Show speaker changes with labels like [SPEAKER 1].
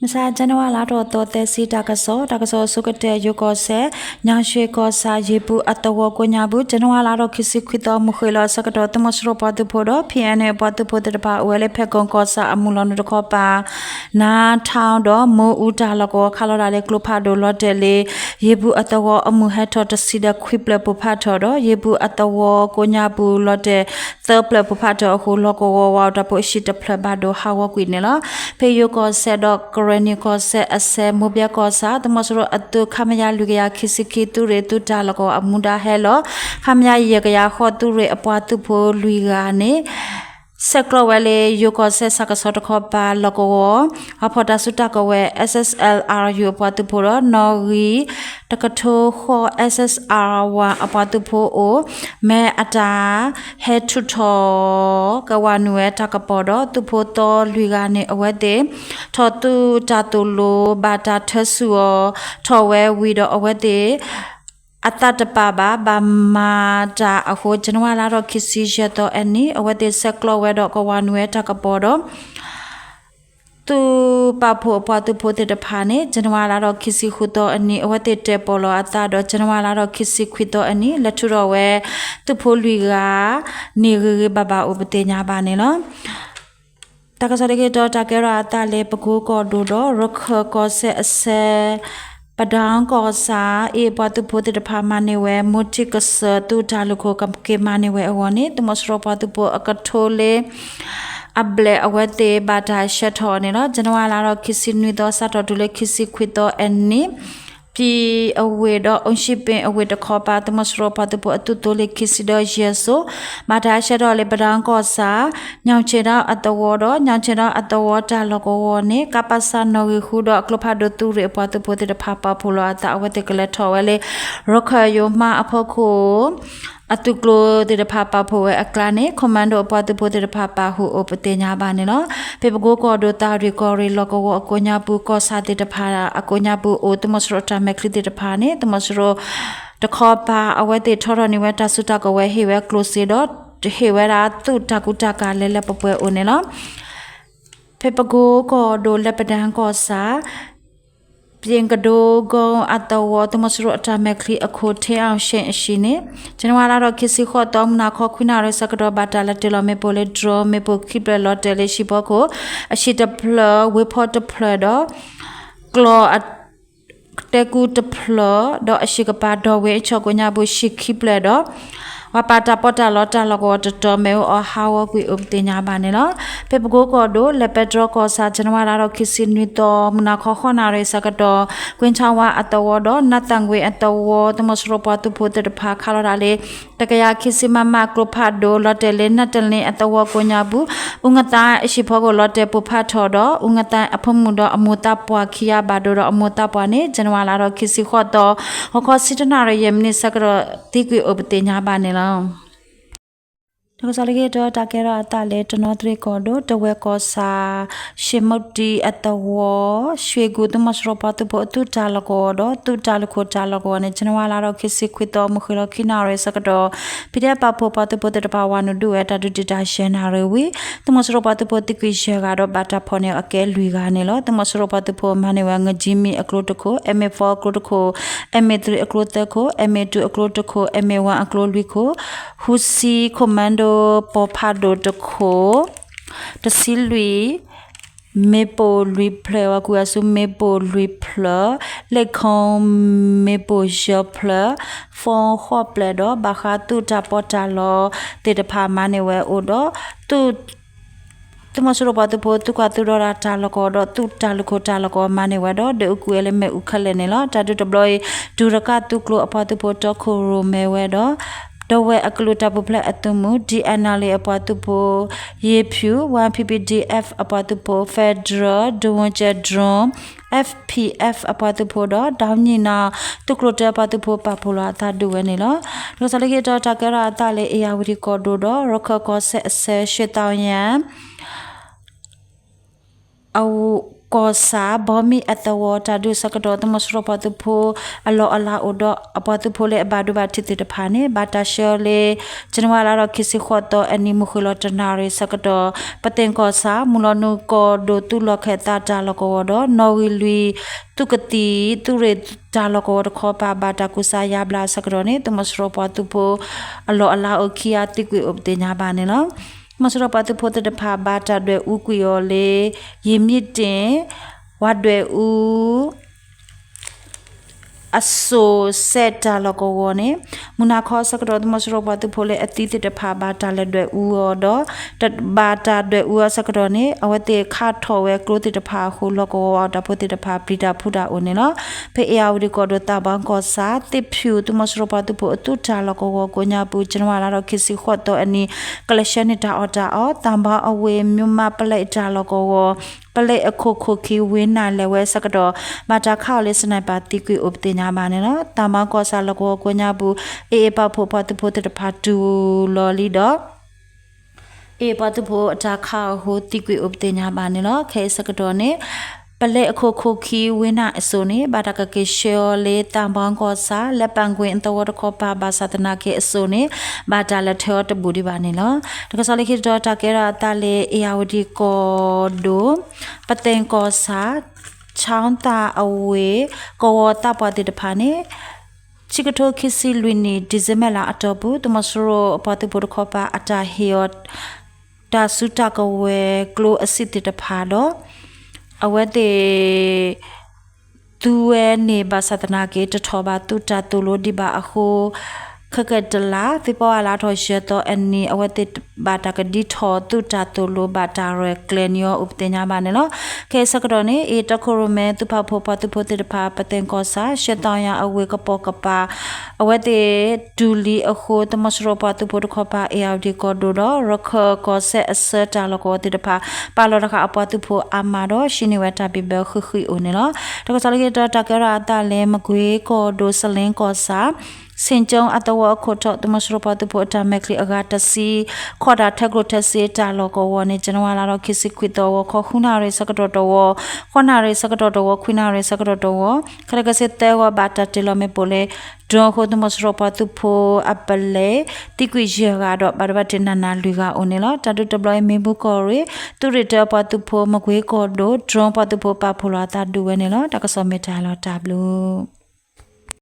[SPEAKER 1] မစာဇန်နဝါလာတော့တော်တဲ့စီတာကစောစုကတဲ့ယကောဆဲညာရွှေကောစာရေပူအတဝကိုညာဘူးဇန်နဝါလာတော့ခစီခွတော်မခွေလောစကတော့တမစရောပတ်ဖို့တော့ PNA ပတ်ဖို့တဲ့ပါဝဲလေဖက်ကွန်ကောစာအမူလောနတခောပါနာထောင်းတော့မိုးဦးတာလကောခါလော်လာလေကလဖာဒိုလော့တယ်လေရေပူအတဝအမှုဟက်တော်တစီတဲ့ခွိပလပဖတ်တော်တော့ရေပူအတဝကိုညာဘူးလော့တဲ့သပလပဖတ်တော်ဟိုလောကောဝါတော့ပရှိတဖလဘဒိုဟာဝကွေနေလားဖေယကောဆဲတော့နီကောဆဲအစဲမိုးပြကောစာတမစရအတုခမယာလူကရခိစခိတူရေတူတာလကောအမူဒါဟဲလောခမယာယေကရခောတူရေအပွားတူဖို့လူကနေစကလဝဲလေယကောဆဲစကစောတခောပါလကောအဖော်တာစုတကဝဲ SSLRU အပွားတူဖို့နော်ဂီတကထိုခော SSR1 အပွားတူဖို့အိုမဲအတာဟဲထုထောကဝနွဲတကပေါ်တော့သူဖို့တော်လူကနေအဝဲတဲ့ထော်တူတာတူလိုဘာတာထဆူထော်ဝဲဝီတော့အဝဲတဲ့အတတပပါဘာမာတာအခုဇန်နဝါလာတော့ခစီရတော့အနီအဝဲတဲ့ဆက်ကလောဝဲတော့ကဝနွဲတကပေါ်တော့သူပဖို့ပတူဖို့တဲ့ဖာနေဇန်နဝါလာတော့ခစီခုတော့အနီအဝတ်တဲ့ပေါ်လောအတာတော့ဇန်နဝါလာတော့ခစီခွတော့အနီလက်ထူတော့ဝဲသူဖို့လူကနေရဘဘဥပတေညာပါနေနော်တကစားတဲ့တော့တကရအတာလေပကူကောဒိုတော့ရခကောဆဲအစဲပဒံကောစာအေပတူဖို့တဲ့ဖာမနေဝဲမုတိကဆတူတာလခိုကကေမနေဝဲအဝနေတမစရောပတူဖို့အကထိုလေအဘလေအဝတ်တေဘာတာရှက်ထော်နေနော်ဇန်နဝါလာတော့ခစီနွေတော့စတော့ဒူလေခစီခွေတော့အနီပြည်အဝေတော့အုံရှိပင်အဝေတခေါ်ပါတမစရောပါတပအတူတိုလေခစီတော့ယေဆိုမာတာရှက်တော့လေပဒံကောစာညောင်ချေတော့အတဝတော့ညောင်ချေတော့အတဝတာလကောဝနေကပစနောဝီခုတော့ကလဖာဒတူရေပတပတဲ့ဖာပါဖလိုအတာအဝတ်တကလက်ထော်ဝဲလေရခယောမအဖို့ကိုအတုကလိုတဲ့ဖာပါဖို့အကလာနေကွန်မန်ဒိုအပွားတဲ့ဖို့တဲ့ဖာပါဟုအပတေညာပါနေနော်ပေပကိုကောဒိုတာရီကောရီလောကောအကိုညာပူကောစာတဲ့ဖာအကိုညာပူအိုတမစရတာမက်ခလီတဲ့ဖာနေတမစရတခောပါအဝဲတဲ့ထော်ရနေဝဲတဆုတကဝဲဟေဝဲကလိုစီတော့ဟေဝဲရာသူတကူတကလဲလဲပပွဲအိုနေနော်ပေပကိုကောဒိုလက်ပဒန်ကောစာပြင်ကဒိုဂုံအတဝတမစရတာမက်ခလီအခုထဲအောင်ရှင်အရှိနေဇန်နဝါလာတော့ခစီခောတောမနာခောခွနာရစကတော့ဘာတာလက်တလမေပိုလေဒရမေပိုခိပလော်တယ်လေရှိဖို့ကိုအရှိတဖလဝေဖို့တဖလတော့ကလောတကူတဖလတော့အရှိကပါတော့ဝေချောကညာဘူးရှိခိပလတော့ဝပါတာပတာလောတာလောကတတော်မဲအဟာဝကွေဥပတင်ညာပါနေနော်ပေပကိုကောဒိုလက်ပက်ဒရကောစာဇန်နဝါလာတော့ခစီနွီတော်မနာခောနာရဲစကတော့ကွင်းချောင်းဝအတဝတော့နတ်တန်ကွေအတဝတမစရပတူဖို့တဲ့ဖာခါလာလေတကရခစီမမကလဖာဒိုလော်တယ်လေနတ်တယ်လေအတဝကိုညာဘူးဥငတာအရှိဖောကိုလော်တယ်ပူဖတ်ထော်တော့ဥငတာအဖမှုတော့အမူတပွားခီယာဘာဒိုတော့အမူတပွားနေဇန်နဝါလာတော့ခစီခောတော့ဟခောစစ်တနာရယမနိစကတော့တိကွေဥပတင်ညာပါနေလားတကစားလေတော့တကရအတလေတနောတရီကောဒိုတဝဲကောစာရှေမုတ်တီအတဝရွှေကူတမစရပတူဖို့တူတာလကောတော့တူတာလခိုတာလကောနဲ့ဇန်နဝါလာတော့ခစီခွေတော့မခွေတော့ခိနာရဲစကတော့ပြတဲ့ပဖို့ပတူဖို့တဲ့ပါဝနဒူအတတူတရှန်နာရဝီတမစရပတူဖို့တိကွေရှေကတော့ဘာတာဖော်နေအကဲလူကနေလို့တမစရပတူဖို့မနေဝငဂျီမီအကလို့တခို MA4 အကလို့တခို MA3 အကလို့တခို MA2 အကလို့တခို MA1 အကလို့လူကိုဟူစီကွန်မန်ဒိုပေါ်ဖာဒိုတခိုတစီလူမေပိုလူဖလဝကူအဆုမေပိုလူဖလလက်ခုံမေပိုရှောဖလဖွန်ခော့ပလတော့ဘာခါတူတာပေါ်တာလောတေတဖာမနေဝဲအိုတော့တူတမစရပါတဖို့သူကသူရတာလကောတော့သူတာလခိုတာလကောမနေဝဲတော့ဒေဥကွေလေမေဥခလဲနေလောတာတူတဘလဒူရကတူကလိုအဖတ်ဖို့တော့ခိုရိုမဲဝဲတော့တော့ဝဲအကလူတာပပလက်အတုမှု DNL အပွားတူပိုရေဖြူ 1PPDF အပွားတူပို Federal ဒဝန်ကျဒရွန် FPF အပွားတူပိုတော့ဒေါင်းညနာတုကလိုတဲပတ်တူပိုပပလာတာဒူဝဲနေလောလောစလကေတော့တကရအတလေအေယာဝတီကောဒိုတော့ရခကောဆက်အဆဲရှေတောင်ယံအဝ ก็สาบ่มีอัตวตาดูสักดอตมสรปตุโพอลออลาโอดอปตุโพเลบาดูบาทิติตพาเนบาตาเชเลจนวาลารอคิสิขอตออันนี้มุขลอตนาเรสักดอปเตงก็สามุลอนุกอโดตุลอแคตาจาลกอดอนอวิลุยตุกติตุเรจาลกอดขอปาบาตากุสายาบลาสักดอเนตมสรปตุโพอลออลาโอคิอาติกุอบเตญาบาเนเนาะมสรปตุโพตตพาบาตาด้วยอุกุยอเลยิมิตเตวัดด้วยอูอโซเซตาลกวเนมุนาคอสักดอตมสรปตุโพเลอติติตพาบาตาเลด้วยอูอดอตบาตาด้วยอูสักดอเนอวเตคาทอเวกรุติตพาฮูลกวตาโพติตพาปริดาพุดาโอเนเนาะเพเออวดิกอดตาบังกอสาติพิวตมสรปตุโพตุจาลกวกญาปูจนวาลารคิสิขอตออันนี้กลเชนิตาอตาอตามบาอเวมิมาปเลจาลกวปเลอโคโคคิเวนาเลเวสักดอมาจากข้าวเลสไนปาติกุอบเตญามาเนเนาะตามากอซาลกกญาบูเอปาโพปาตุโพตพาตูลอลีดอเอปาตุโพจากข้าวโหติกุอบเตญามาเนเนาะเคสักดอเนปเลอโคโคคิเวนาอโซเนบาตากะเกเชอเลตามบางกอซาและปังกวนตวดคอปาบาสัตนาเกอโซเนบาตาละเทอตบูดิบาเนเนาะตะกะซาเลคิดอตาเกราตาเลเออาวดีกอโดปะเตงกอซาชาวตาอเวกอตาปติตพาเนชิกโตคิซิลุยนีดิเซเมลาอตบุตมสโรปติบุรคอปาอตาเฮยอตดาสุตากเวกลูอสิติตพาโดอเวเตตูเวเนบาสัตนาเกตทอบาตุตาตุโลดิบาอโคขกดลาฟิปอลาทอเชตออันนี้อเวเตบาตากดิทอตุตาตุโลบาตาเรเคลเนียอุปเตญาบาเนเนาะเคสกรเนเอตโครเมตุพาโพปาตุโพติพาปเตงกอซาเชตอยาอเวกปอกปาอเวเตดูลีอโคตมสโรปาตุโพตคอปาเออดีกอดูดอรคกอเซอเซตาลกอติพาปาลรคาปาตุโพอามาดอชินิเวตาบิเบลคุยโอเนเนาะตกซาลเกตตากราตาเลมกุยกอโดสเลงกอซาเซนจงอัตวะโคตตมสรปตุโพตาเมคลิอากาตซีขอดาเทกรเทซีจาลกวเนจนวาลารคิสิควิตวขอคุนาเรสกดตวขอนาเรสกดตวควินาเรสกดตวครกเสเตวบาตาเตลเมโปเลดรโคตมสรปตุโพอัปเปเลติกุเจกาดบาร์บาตินานาลุกาโอเนลตาดุตบลอยเมบุกอเรตุริเตปตุโพมกเวกอโดดรปตุโพปาโพลาตาดูเวเนลตากสเมตาลตาบลู